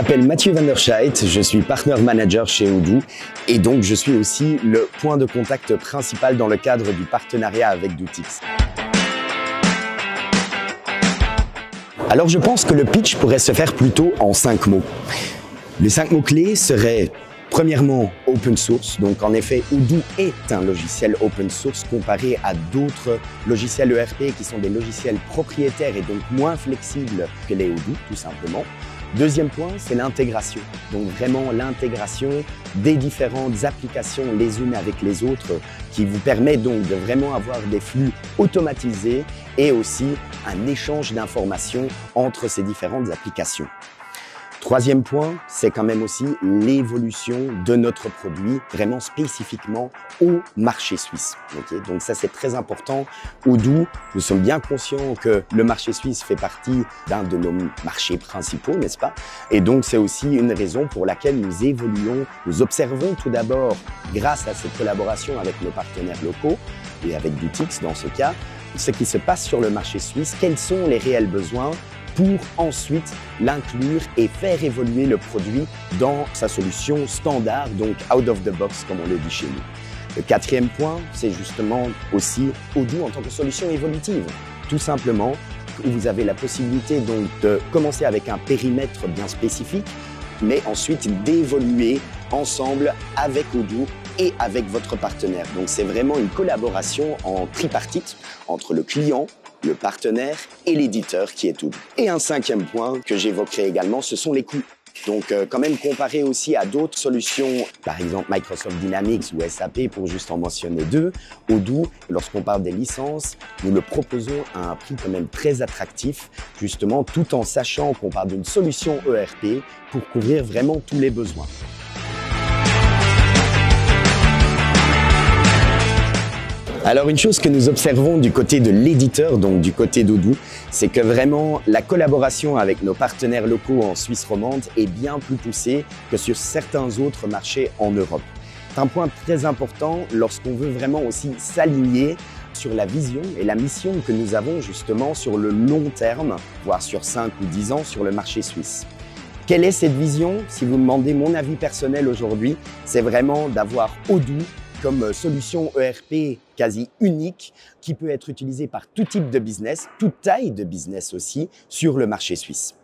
m'appelle Mathieu Van der Scheidt, je suis partner manager chez Odoo et donc je suis aussi le point de contact principal dans le cadre du partenariat avec Dootix. Alors je pense que le pitch pourrait se faire plutôt en 5 mots. Les 5 mots clés seraient premièrement open source, donc en effet Odoo est un logiciel open source comparé à d'autres logiciels ERP qui sont des logiciels propriétaires et donc moins flexibles que les Odoo tout simplement. Deuxième point, c'est l'intégration. Donc vraiment l'intégration des différentes applications les unes avec les autres qui vous permet donc de vraiment avoir des flux automatisés et aussi un échange d'informations entre ces différentes applications. Troisième point, c'est quand même aussi l'évolution de notre produit, vraiment spécifiquement au marché suisse. Okay, donc ça, c'est très important. Odoo, nous sommes bien conscients que le marché suisse fait partie d'un de nos marchés principaux, n'est-ce pas? Et donc, c'est aussi une raison pour laquelle nous évoluons. Nous observons tout d'abord, grâce à cette collaboration avec nos partenaires locaux et avec Dootix dans ce cas, ce qui se passe sur le marché suisse, quels sont les réels besoins pour ensuite l'inclure et faire évoluer le produit dans sa solution standard, donc out of the box, comme on le dit chez nous. Le quatrième point, c'est justement aussi Odoo en tant que solution évolutive. Tout simplement, où vous avez la possibilité donc de commencer avec un périmètre bien spécifique, mais ensuite d'évoluer ensemble avec Odoo et avec votre partenaire. Donc c'est vraiment une collaboration en tripartite entre le client, le partenaire et l'éditeur qui est Odoo. Et un cinquième point que j'évoquerai également, ce sont les coûts. Donc quand même comparé aussi à d'autres solutions, par exemple Microsoft Dynamics ou SAP pour juste en mentionner deux, Odoo, lorsqu'on parle des licences, nous le proposons à un prix quand même très attractif, justement tout en sachant qu'on parle d'une solution ERP pour couvrir vraiment tous les besoins. Alors une chose que nous observons du côté de l'éditeur, donc du côté d'Odoo, c'est que vraiment la collaboration avec nos partenaires locaux en Suisse romande est bien plus poussée que sur certains autres marchés en Europe. C'est un point très important lorsqu'on veut vraiment aussi s'aligner sur la vision et la mission que nous avons justement sur le long terme, voire sur 5 ou 10 ans sur le marché suisse. Quelle est cette vision? Si vous me demandez mon avis personnel aujourd'hui, c'est vraiment d'avoir Odoo comme solution ERP quasi unique qui peut être utilisée par tout type de business, toute taille de business aussi, sur le marché suisse.